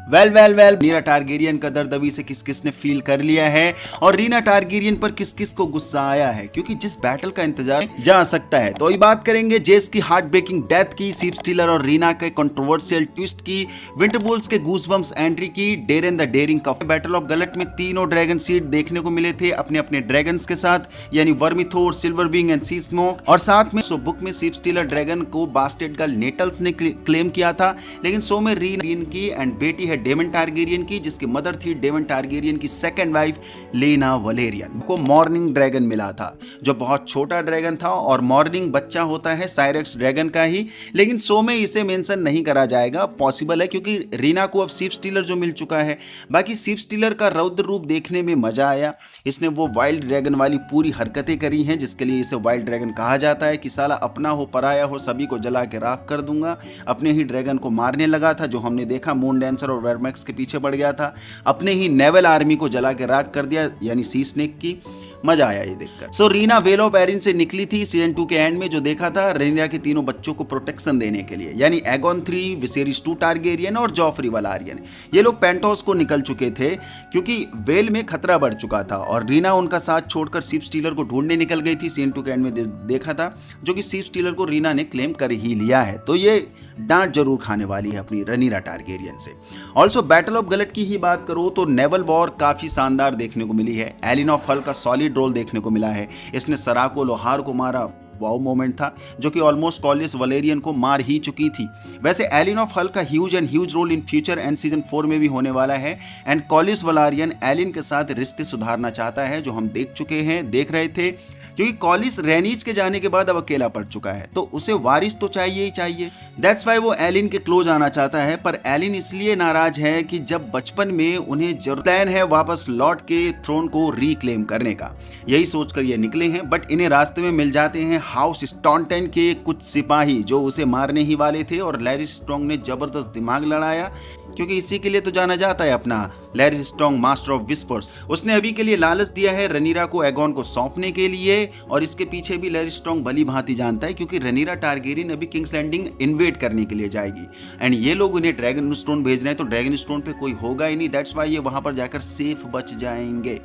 Well Reena Targaryen का दर्द अभी से किस किस ने फील कर लिया है और रीना टारगेरियन पर किस किस को गुस्सा आया है, क्योंकि जिस बैटल का इंतजार जा सकता है। तो ये बात करेंगे जेस की हार्ट ब्रेकिंग डेथ की, सीप स्टीलर और रीना के कंट्रोवर्शियल ट्विस्ट की, विंटरवॉल्स के गूजबम्स एंट्री की, डेरेन द डेयरिंग का। बैटल ऑफ गलट में तीनों ड्रैगन सीड देखने को मिले थे अपने अपने ड्रैगन्स के साथ, यानी Vermithor, silver wing and sea smoke. और साथ में बुक में सीप स्टीलर ड्रैगन को बास्टेड गर्ल नेटल्स ने क्लेम किया था, लेकिन शो में रीन की एंड बेटी है डेमन टारगेरियन की, जिसकी मदर थी डेमन टारगेरियन की सेकंड वाइफ लेना वलेरियन को मॉर्निंग ड्रैगन मिला था, जो बहुत छोटा ड्रैगन था और मॉर्निंग बच्चा होता है साइरेक्स ड्रैगन का ही, लेकिन शो में इसे मेंशन नहीं करा जाएगा। पॉसिबल है क्योंकि रीना को अब सीप स्टीलर जो मिल चुका है। बाकी सीप स्टीलर का रौद्र रूप देखने में मजा आया। इसने वो वाइल्ड ड्रैगन वाली पूरी हरकतें करी हैं जिसके लिए इसे वाइल्ड ड्रैगन कहा जाता है, कि साला अपना हो पराया हो सभी को जला के राख कर दूंगा। अपने ही ड्रैगन को मारने लगा था, जो हमने देखा मून डांसर और वेरमैक्स के पीछे पड़ गया था। अपने ही नेवल आर्मी को जला के राख कर दिया, यानी सी स्नेक की। मजा आया ये देखकर। सो रीना वेल ऑफ एरिन से निकली थी सीजन 2 के एंड में, जो देखा था रीना के तीनों बच्चों को प्रोटेक्शन देने के लिए, यानी एगोन 3, विसेरिस 2 टारगेरियन और जॉफरी वलारियन। ये लोग पेंटोस को निकल चुके थे क्योंकि वेल में खतरा बढ़ चुका था और रीना उनका साथ छोड़कर सीप स्टीलर को ढूंढने निकल गई थी। सीजन 2 के एंड में देखा था, जो कि सीप स्टीलर को रीना ने क्लेम कर ही लिया है। तो ये डांट जरूर खाने वाली है अपनी रनीरा टारगेरियन से। ऑल्सो बैटल ऑफ गलट की ही बात करो तो नेवल वॉर काफी शानदार देखने को मिली है। एलिन ऑफ हल का सॉलिड रोल देखने को मिला है। इसने सराको लोहार को मारा, वाओ मोमेंट था, जो कि ऑलमोस्ट कॉलिस वलेरियन को मार ही चुकी थी। वैसे एलिन ऑफ हल का huge role in future and season 4 में भी होने वाला है। एंड कॉलिस वलारियन एलिन के साथ रिश्ते सुधारना चाहता है, जो हम देख चुके हैं, देख रहे थे, क्योंकि कॉलिस रेनीज के जाने के बाद अब अकेला पड़ चुका है, तो उसे वारिस तो चाहिए ही चाहिए। दैट्स वाई वो एलिन के क्लोज आना चाहता है। पर एलिन इसलिए नाराज है कि जब बचपन में उन्हें जरूर प्लान है वापस लौट के थ्रोन को रिक्लेम करने का, यही सोचकर ये निकले हैं। बट इन्हें रास्ते में मिल जाते हैं हाउस स्टॉन्टन के कुछ सिपाही, जो उसे मारने ही वाले थे। और लैरिस स्ट्रॉन्ग ने जबरदस्त दिमाग लड़ाया, क्योंकि इसी के लिए तो जाना जाता है अपना लैरिस स्ट्रॉन्ग, मास्टर ऑफ विस्पर्स। उसने अभी के लिए लालच दिया है रनीरा को एगोन को सौंपने के लिए, और इसके पीछे भी लैरिस स्ट्रॉन्ग भली भांति जानता है, क्योंकि रनीरा टारगेरियन अभी किंग्स लैंडिंग इन्वेड करने के लिए जाएगी एंड ये लोग उन्हें ड्रैगन स्टोन भेज रहे हैं, तो ड्रैगन स्टोन पे कोई होगा ही नहीं। दैट्स वाई ये वहां पर जाकर सेफ बच जाएंगे।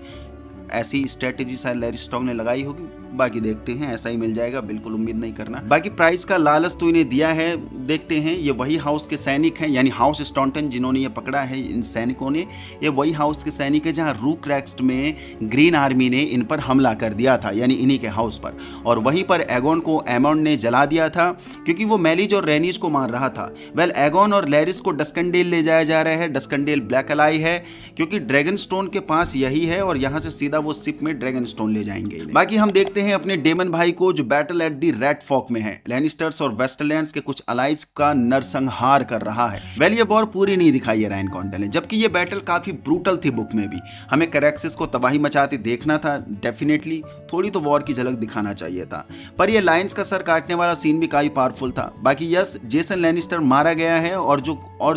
ऐसी स्ट्रेटेजी शायद लैरिस स्ट्रॉन्ग ने लगाई होगी, बाकी देखते हैं, ऐसा ही मिल जाएगा, बिल्कुल उम्मीद नहीं करना। बाकी प्राइस का लालच तो इन्हें दिया है, देखते हैं। ये वही हाउस के सैनिक हैं, यानी हाउस स्टॉन्टन जिन्होंने ये पकड़ा है इन सैनिकों ने, ये वही हाउस के सैनिक है जहां रूक्रेक्स्ट में ग्रीन आर्मी ने इन पर हमला कर दिया था, यानी इन्हीं के हाउस पर। और वहीं पर एगोन को एमोन ने जला दिया था, क्योंकि वो मेलिज और रेनिज को मार रहा था। वेल एगोन और लैरिस को डस्कंडेल ले जाया जा रहा है। डस्कंडेल ब्लैक अलाई है, क्योंकि ड्रैगन स्टोन के पास यही है, और यहाँ से सीधा वो शिप में ड्रैगन स्टोन ले जाएंगे। बाकी हम देखते हैं अपने डेमन भाई को, जो battle at the Red Fork में है। लैनिस्टर्स और वेस्टलैंड्स के कुछ अलाइज का नरसंहार कर रहा है। वेल ये वॉर पूरी नहीं दिखाई है रायन कॉन्डेल ने, जबकि ये बैटल काफी ब्रूटल थी। बुक में भी हमें कैरेक्सिस को तबाही मचाते देखना था, डेफिनेटली थोड़ी तो वॉर की झलक दिखाना चाहिए था, पर ये लायंस का सर काटने वाला सीन भी काफी पावरफुल था। बाकी यस, जेसन लैनिस्टर मारा गया है, और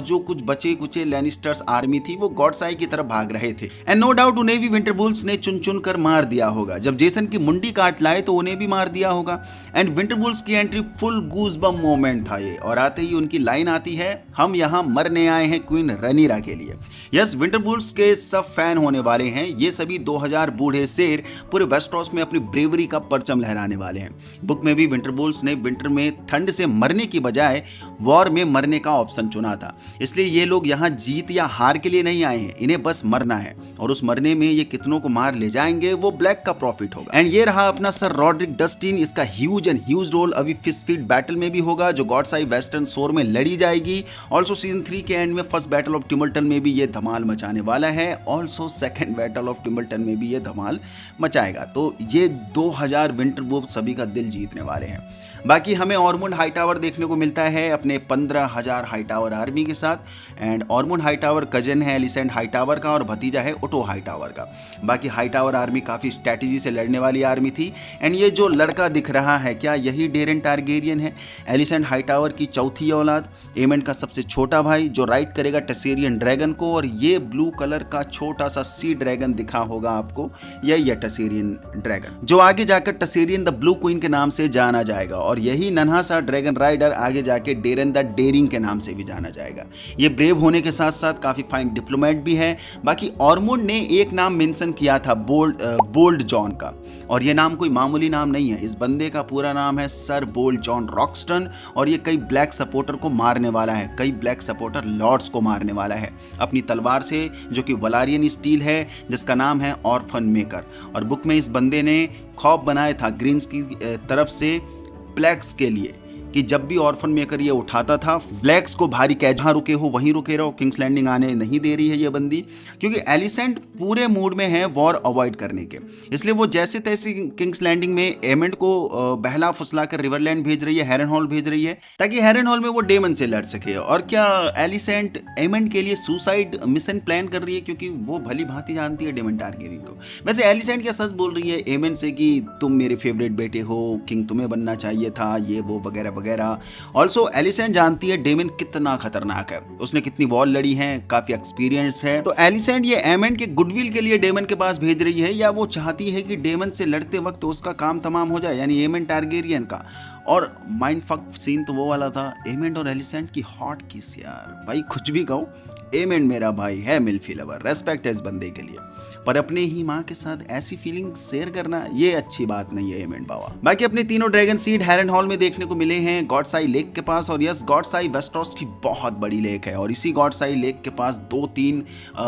जो कुछ बचे कुचे लैनिस्टर्स आर्मी थी वो गॉडसाई की तरफ भाग रहे थे। एंड नो डाउट उन्हें भी विंटरवॉल्स ने चुन चुन कर मार दिया होगा। जब जेसन की मुंडी काट लाए तो उन्हें भी मार दिया होगा। एंड विंटरवॉल्स की एंट्री फुल गूज़बम मोमेंट था ये, और आते ही उनकी लाइन आती है, हम यहाँ मरने आए हैं क्वीन रनीरा के लिए। यस, विंटरवॉल्स के सब फैन होने वाले हैं। ये सभी 2000 बूढ़े शेर पूरे वेस्टरॉस में अपनी ब्रेवरी का परचम लहराने वाले हैं। बुक में भी विंटरवॉल्स ने विंटर में ठंड से मरने की बजाय वॉर में मरने का ऑप्शन चुना था। इसलिए ये लोग यहाँ जीत या हार के लिए नहीं आए हैं, इन्हें बस मरना है, और उस मरने में ये कितनों को मार ले जाएंगे वो ब्लैक का प्रॉफिट होगा। एंड ये रहा अपना सर रॉड्रिक डस्टिन। इसका ह्यूज रोल अभी फिश फीड बैटल में भी होगा, जो गॉडसाई वेस्टर्न शोर में लड़ी जाएगी। ऑल्सो सीजन 3 के एंड में फर्स्ट बैटल ऑफ टिम्बलटन में भी ये धमाल मचाने वाला है। ऑल्सो सेकंड बैटल ऑफ टिम्बलटन में भी ये धमाल मचाएगा। तो ये 2000 विंटरवॉल्फ सभी का दिल जीतने वाले हैं। बाकी हमें ऑर्मुंड हाईटावर देखने को मिलता है अपने 15,000 हाईटावर आर्मी के साथ। एंड ऑर्मुंड हाईटावर कजन है एलिसेंट हाईटावर का, और भतीजा है ओटो हाईटावर का। बाकी हाईटावर आर्मी काफ़ी स्ट्रैटेजी से लड़ने वाली आर्मी थी, थी। एंड ये जो लड़का दिख रहा है, क्या यही डेरेन टारगेरियन है, एलिसेंट हाईटावर की चौथी औलाद, एमेंट का सबसे छोटा भाई जो राइड करेगा टेसेरियन ड्रैगन को। और ये ब्लू कलर का छोटा सा सी ड्रैगन दिखा होगा आपको, यही है टेसेरियन ड्रैगन, जो आगे जाकर टेसेरियन द ब्लू क्वीन के नाम से जाना जाएगा। और यही नन्हा सा ड्रैगन राइडर आगे जाके डेरेन द डेरिंग के नाम से भी जाना जाएगा। ये ब्रेव होने के साथ साथ काफी फाइन डिप्लोमेट भी है। बाकी ऑर्मोंड ने एक नाम मेंशन किया था, बोल्ड जॉन का, और ये नाम कोई मामूली नाम नहीं है। इस बंदे का पूरा नाम है सर बोल्ड जॉन रॉक्सटन, और ये कई ब्लैक सपोर्टर को मारने वाला है, कई ब्लैक सपोर्टर लॉर्ड्स को मारने वाला है अपनी तलवार से, जो कि वलारियन स्टील है, जिसका नाम है ऑर्फन मेकर। और बुक में इस बंदे ने खौफ बनाया था ग्रीन्स की तरफ से ब्लैक्स के लिए कि जब भी ऑर्फन मेकर ये उठाता था, ब्लैक्स को भारी कैच, जहाँ रुके हो वहीं रुके रहो, किंग्स लैंडिंग आने नहीं दे रही है ये बंदी, क्योंकि एलिसेंट पूरे मूड में है वॉर अवॉइड करने के। इसलिए वो जैसे तैसे किंग्स लैंडिंग में एमेंट को बहला फुसला कर रिवरलैंड भेज रही है, हेरनहॉल भेज रही है, ताकि हेरनहॉल में वो डेमन से लड़ सके। और क्या एलिसेंट एमेंट के लिए सुसाइड मिशन प्लान कर रही है, क्योंकि वो भली भांति जानती है डेमन टारगेरियन को। वैसे एलिसेंट क्या सच बोल रही है एमेंट से कि तुम मेरे फेवरेट बेटे हो, किंग तुम्हें बनना चाहिए था, ये वो वगैरह वगैरह। ऑल्सो एलिसेंट जानती है डेमन कितना खतरनाक है, उसने कितनी वॉर लड़ी है, काफी एक्सपीरियंस है। तो एलिसेंट ये एमेंट के गुडविल के लिए डेमन के पास भेज रही है, या वो चाहती है कि डेमन से लड़ते वक्त उसका काम तमाम हो जाए, यानी एमेंट टारगेरियन का। और माइंड फक सीन तो वो वाला था, एमेंट और एलिसेंट की हॉट किस यार, भाई कुछ भी कहो, एमेंट मेरा भाई है, मिल्फी लवर, रेस्पेक्ट है इस बंदे के लिए, पर अपने ही माँ के साथ ऐसी फीलिंग शेयर करना ये अच्छी बात नहीं है एमेंट बाबा। बाकी अपने तीनों ड्रैगन सीड हेरनहॉल में देखने को मिले हैं गॉडसाई लेक के पास। और यस, गॉडसाई वेस्टरोस की बहुत बड़ी लेक है, और इसी गॉडसाई लेक के पास 2-3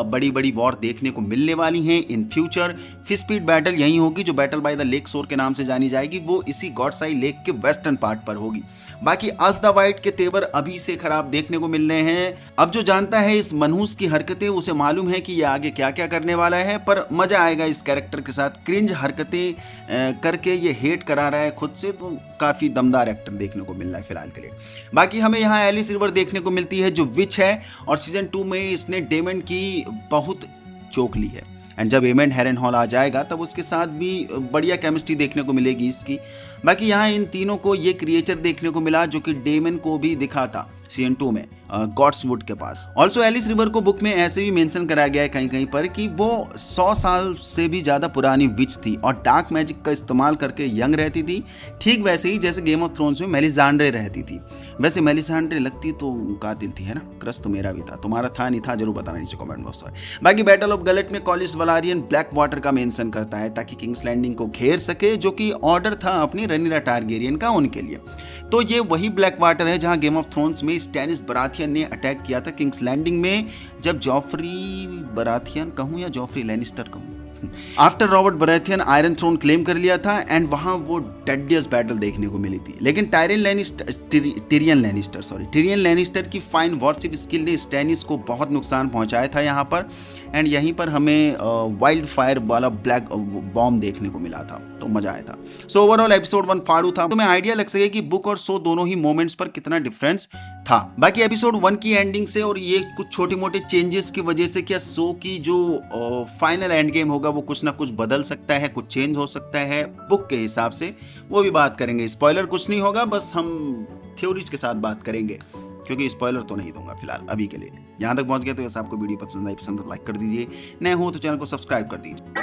बड़ी बड़ी वॉर देखने को मिलने वाली हैं in future. Fish speed battle यही होगी, जो बैटल बाय द लेक शोर के नाम से जानी जाएगी, वो इसी गॉडसाई लेक के वेस्टर्न पार्ट पर होगी। बाकी अल्फ द वाइट के तेवर अभी से खराब देखने को मिल रहे हैं। अब जो जानता है इस मनहूस की हरकतें, उसे मालूम है कि ये आगे क्या क्या करने वाला है, पर मजा आएगा इस कैरेक्टर के साथ। क्रिंज हरकतें करके ये हेट करा रहा है खुद से, तो काफी दमदार एक्टर देखने को मिल रहा है फिलहाल के लिए। बाकी हमें यहाँ एलिस रिवर देखने को मिलती है, जो विच है, और सीजन 2 में इसने डेमन की बहुत चोक ली है। एंड जब एमेंट हेरनहॉल आ जाएगा तब उसके साथ भी बढ़िया केमिस्ट्री देखने को मिलेगी इसकी। बाकी यहाँ इन तीनों को ये क्रिएचर देखने को मिला, जो कि डेमन को भी दिखा था सीजन 2 में गॉड्सवुड के पास। ऑल्सो एलिस रिवर को बुक में ऐसे भी मेंशन करा गया है कहीं कहीं पर कि वो 100 साल से भी ज्यादा पुरानी विच थी, और डार्क मैजिक का इस्तेमाल करके यंग रहती थी, ठीक वैसे ही जैसे गेम ऑफ थ्रोन्स में मेलिसांड्रे रहती थी। वैसे मेलिसांड्रे लगती तो कातिल थी, है ना? क्रश तो मेरा भी था, तुम्हारा था नहीं था, जरूर बताना नीचे कमेंट बॉक्स में। बाकी बैटल ऑफ गलेट में कॉलिस वलारियन ब्लैक वाटर का मेंशन करता है, ताकि किंग्स लैंडिंग को घेर सके, जो कि ऑर्डर था अपनी रनीरा टारगेरियन का उनके लिए। तो ये वही ब्लैक वाटर है जहां गेम ऑफ थ्रोन्स में स्टैनिस बराथियन ने अटैक किया था किंग्स लैंडिंग में, जब जॉफरी बराथियन कहूं या जॉफरी लैनिस्टर कहूं, after Robert Baratheon Iron Throne claim कर लिया था, एंड वहां वो डेडियस्ट बैटल देखने को मिली थी। लेकिन टिरियन लैनिस्टर की फाइन वॉरशिप स्किल ने स्टैनिस को बहुत नुकसान पहुंचाया था यहाँ पर। एंड यहीं पर हमें वाइल्ड फायर वाला ब्लैक बॉम्ब देखने को मिला था, तो मजा आया था। सो ओवरऑल एपिसोड 1 फाड़ू था, तो मैं आइडिया लग सके कि बुक और शो दोनों ही मोमेंट्स पर कितना डिफरेंस था। बाकी एपिसोड 1 की एंडिंग से और ये कुछ छोटे मोटे चेंजेस की वजह से क्या शो की जो फाइनल एंड गेम होगा वो कुछ ना कुछ बदल सकता है, कुछ चेंज हो सकता है बुक के हिसाब से, वो भी बात करेंगे। स्पॉइलर कुछ नहीं होगा, बस हम थ्योरीज के साथ बात करेंगे, क्योंकि स्पॉइलर तो नहीं दूंगा फिलहाल अभी के लिए। यहाँ तक पहुंच गए तो आपको वीडियो पसंद आई, पसंद लाइक कर दीजिए, नए हो तो चैनल को सब्सक्राइब कर दीजिए।